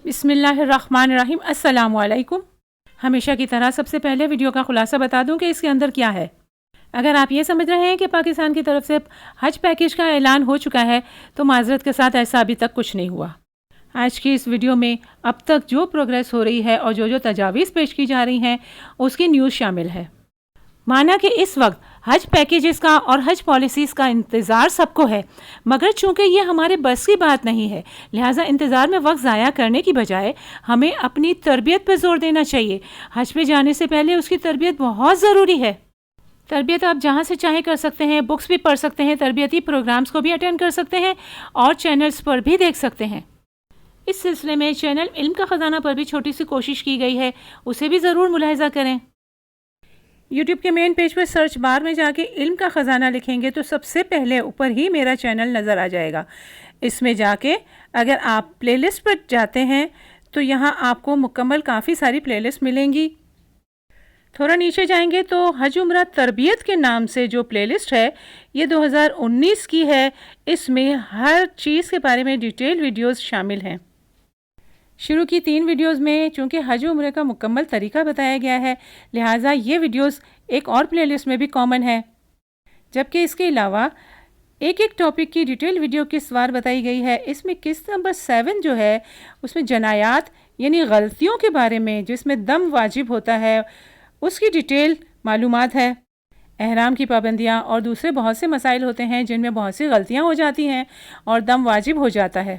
بسم اللہ الرحمن الرحیم۔ السلام علیکم۔ ہمیشہ کی طرح سب سے پہلے ویڈیو کا خلاصہ بتا دوں کہ اس کے اندر کیا ہے۔ اگر آپ یہ سمجھ رہے ہیں کہ پاکستان کی طرف سے حج پیکیج کا اعلان ہو چکا ہے تو معذرت کے ساتھ ایسا ابھی تک کچھ نہیں ہوا۔ آج کی اس ویڈیو میں اب تک جو پروگریس ہو رہی ہے اور جو تجاویز پیش کی جا رہی ہیں اس کی نیوز شامل ہے۔ مانا کہ اس وقت حج پیکیجز کا اور حج پالیسیز کا انتظار سب کو ہے، مگر چونکہ یہ ہمارے بس کی بات نہیں ہے، لہٰذا انتظار میں وقت ضائع کرنے کی بجائے ہمیں اپنی تربیت پہ زور دینا چاہیے۔ حج پہ جانے سے پہلے اس کی تربیت بہت ضروری ہے۔ تربیت آپ جہاں سے چاہیں کر سکتے ہیں، بکس بھی پڑھ سکتے ہیں، تربیتی پروگرامز کو بھی اٹینڈ کر سکتے ہیں اور چینلز پر بھی دیکھ سکتے ہیں۔ اس سلسلے میں چینل علم کا خزانہ پر بھی چھوٹی سی کوشش کی گئی ہے، اسے بھی ضرور ملاحظہ کریں۔ یوٹیوب کے مین پیج پر سرچ بار میں جا کے علم کا خزانہ لکھیں گے تو سب سے پہلے اوپر ہی میرا چینل نظر آ جائے گا۔ اس میں جا کے اگر آپ پلے لسٹ پر جاتے ہیں تو یہاں آپ کو مکمل کافی ساری پلے لسٹ ملیں گی۔ تھوڑا نیچے جائیں گے تو حج عمرہ تربیت کے نام سے جو پلے لسٹ ہے یہ 2019 کی ہے۔ اس میں ہر چیز کے بارے میں ڈیٹیل ویڈیوز شامل ہیں۔ شروع کی 3 ویڈیوز میں چونکہ حج عمرے کا مکمل طریقہ بتایا گیا ہے، لہٰذا یہ ویڈیوز ایک اور پلے لسٹ میں بھی کامن ہے، جبکہ اس کے علاوہ ایک ٹاپک کی ڈیٹیل ویڈیو کس وار بتائی گئی ہے۔ اس میں قسط نمبر 7 جو ہے اس میں جنایات یعنی غلطیوں کے بارے میں جس میں دم واجب ہوتا ہے اس کی ڈیٹیل معلومات ہے۔ احرام کی پابندیاں اور دوسرے بہت سے مسائل ہوتے ہیں جن میں بہت سی غلطیاں ہو جاتی ہیں اور دم واجب ہو جاتا ہے۔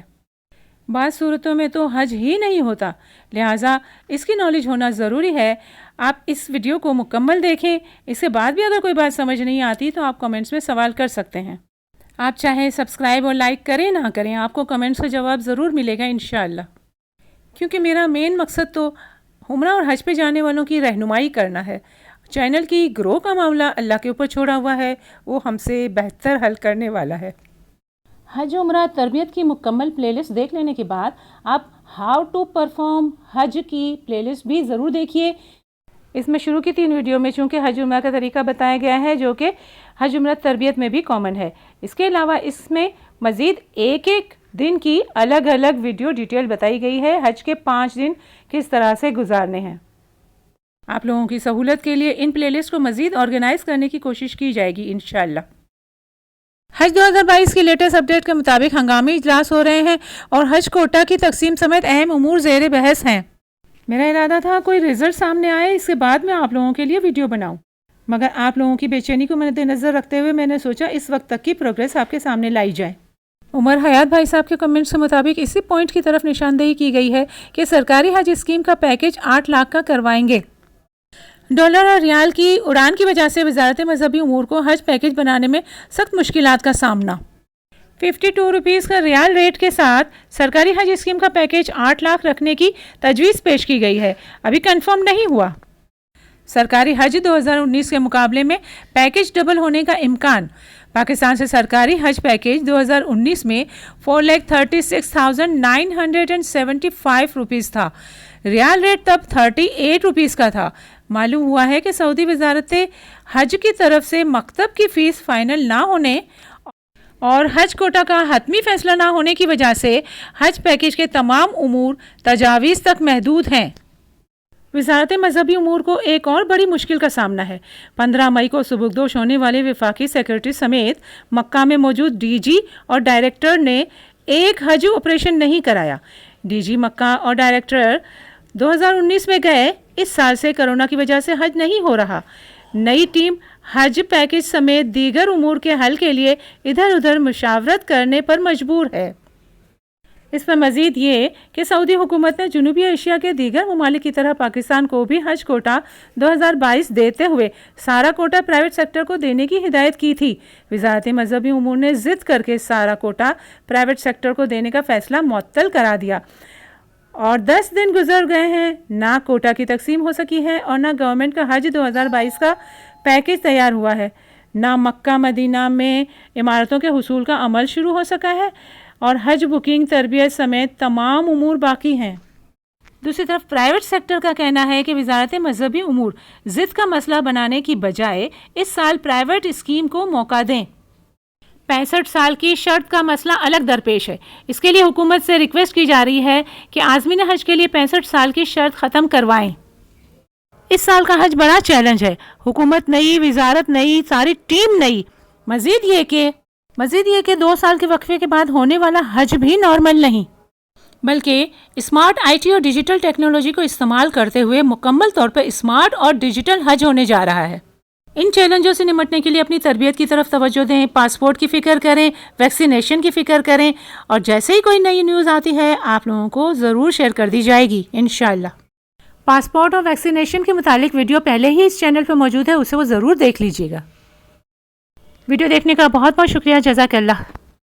بعض صورتوں میں تو حج ہی نہیں ہوتا، لہٰذا اس کی نالج ہونا ضروری ہے۔ آپ اس ویڈیو کو مکمل دیکھیں، اس کے بعد بھی اگر کوئی بات سمجھ نہیں آتی تو آپ کمنٹس میں سوال کر سکتے ہیں۔ آپ چاہے سبسکرائب اور لائک کریں نہ کریں، آپ کو کمنٹس کا جواب ضرور ملے گا انشاءاللہ، کیونکہ میرا مین مقصد تو عمرہ اور حج پہ جانے والوں کی رہنمائی کرنا ہے۔ چینل کی گرو کا معاملہ اللہ کے اوپر چھوڑا ہوا ہے، وہ ہم سے بہتر حل کرنے والا ہے۔ حج عمرہ تربیت کی مکمل پلے لسٹ دیکھ لینے کے بعد آپ ہاؤ ٹو پرفارم حج کی پلے لسٹ بھی ضرور دیکھیے۔ اس میں شروع کی 3 ویڈیو میں چونکہ حج عمرہ کا طریقہ بتایا گیا ہے جو کہ حج عمرہ تربیت میں بھی کامن ہے، اس کے علاوہ اس میں مزید ایک دن کی الگ الگ ویڈیو ڈیٹیل بتائی گئی ہے، حج کے 5 دن کس طرح سے گزارنے ہیں۔ آپ لوگوں کی سہولت کے لیے ان پلے لسٹ کو مزید آرگنائز کرنے کی کوشش کی جائے گی انشاءاللہ۔ حج 2022 کی لیٹسٹ اپڈیٹ کے مطابق ہنگامی اجلاس ہو رہے ہیں اور حج کوٹا کی تقسیم سمیت اہم امور زیر بحث ہیں۔ میرا ارادہ تھا کوئی رزلٹ سامنے آئے اس کے بعد میں آپ لوگوں کے لیے ویڈیو بناؤں، مگر آپ لوگوں کی بے چینی کو مد نظر رکھتے ہوئے میں نے سوچا اس وقت تک کی پروگریس آپ کے سامنے لائی جائے۔ عمر حیات بھائی صاحب کے کمنٹس کے مطابق اسی پوائنٹ کی طرف نشاندہی کی گئی ہے کہ سرکاری حج اسکیم کا پیکیج 8 لاکھ کا کروائیں گے۔ ڈالر اور ریال کی اڑان کی وجہ سے وزارت مذہبی امور کو حج پیکیج بنانے میں سخت مشکلات کا سامنا۔ 52 روپیز کا ریال ریٹ کے ساتھ سرکاری حج اسکیم کا پیکیج 8 لاکھ رکھنے کی تجویز پیش کی گئی ہے، ابھی کنفرم نہیں ہوا۔ سرکاری حج 2019 کے مقابلے میں پیکیج ڈبل ہونے کا امکان۔ پاکستان سے سرکاری حج پیکیج 2019 میں 4,36,975 روپیز تھا، ریال ریٹ تب 38 روپیز کا تھا۔ معلوم ہوا ہے کہ سعودی وزارت حج کی طرف سے مکتب کی فیس فائنل نہ ہونے اور حج کوٹا کا حتمی فیصلہ نہ ہونے کی وجہ سے حج پیکیج کے تمام امور تجاویز تک محدود ہیں۔ وزارت مذہبی امور کو ایک اور بڑی مشکل کا سامنا ہے۔ 15 مئی کو سبکدوش ہونے والے وفاقی سیکرٹری سمیت مکہ میں موجود ڈی جی اور ڈائریکٹر نے ایک حج آپریشن نہیں کرایا۔ ڈی جی مکہ اور ڈائریکٹر 2019 میں گئے، اس سال سے کرونا کی وجہ سے حج نہیں ہو رہا۔ نئی ٹیم حج پیکیج سمیت دیگر امور کے حل کے لیے ادھر ادھر مشاورت کرنے پر مجبور ہے۔ اس پر مزید یہ کہ سعودی حکومت نے جنوبی ایشیا کے دیگر ممالک کی طرح پاکستان کو بھی حج کوٹا 2022 دیتے ہوئے سارا کوٹا پرائیویٹ سیکٹر کو دینے کی ہدایت کی تھی۔ وزارت مذہبی امور نے ضد کر کے سارا کوٹا پرائیویٹ سیکٹر کو دینے کا فیصلہ معطل کرا دیا اور 10 دن گزر گئے ہیں، نہ کوٹا کی تقسیم ہو سکی ہے اور نہ گورنمنٹ کا حج 2022 کا پیکیج تیار ہوا ہے، نہ مکہ مدینہ میں عمارتوں کے حصول کا عمل شروع ہو سکا ہے اور حج بکنگ تربیت سمیت تمام امور باقی ہیں۔ دوسری طرف پرائیویٹ سیکٹر کا کہنا ہے کہ وزارت مذہبی امور ضد کا مسئلہ بنانے کی بجائے اس سال پرائیویٹ اسکیم کو موقع دیں۔ 65 سال کی شرط کا مسئلہ الگ درپیش ہے. اس کے لیے حکومت سے ریکویسٹ کی جا رہی ہے کہ عازمین حج کے لیے 65 سال کی شرط ختم کروائیں. اس سال کا حج بڑا چیلنج ہے. حکومت نئی، وزارت نئی، ساری ٹیم نئی. مزید یہ کہ 2 سال کے وقفے کے بعد ہونے والا حج بھی نارمل نہیں، بلکہ اسمارٹ آئی ٹی اور ڈیجیٹل ٹیکنالوجی کو استعمال کرتے ہوئے مکمل طور پر اسمارٹ اور ڈیجیٹل حج ہونے جا رہا ہے. ان چیلنجوں سے نمٹنے کے لیے اپنی تربیت کی طرف توجہ دیں، پاسپورٹ کی فکر کریں، ویکسینیشن کی فکر کریں، اور جیسے ہی کوئی نئی نیوز آتی ہے آپ لوگوں کو ضرور شیئر کر دی جائے گی انشاءاللہ. پاسپورٹ اور ویکسینیشن کے متعلق ویڈیو پہلے ہی اس چینل پہ موجود ہے، اسے وہ ضرور دیکھ لیجیے گا. ویڈیو دیکھنے کا بہت بہت شکریہ. جزاک اللہ.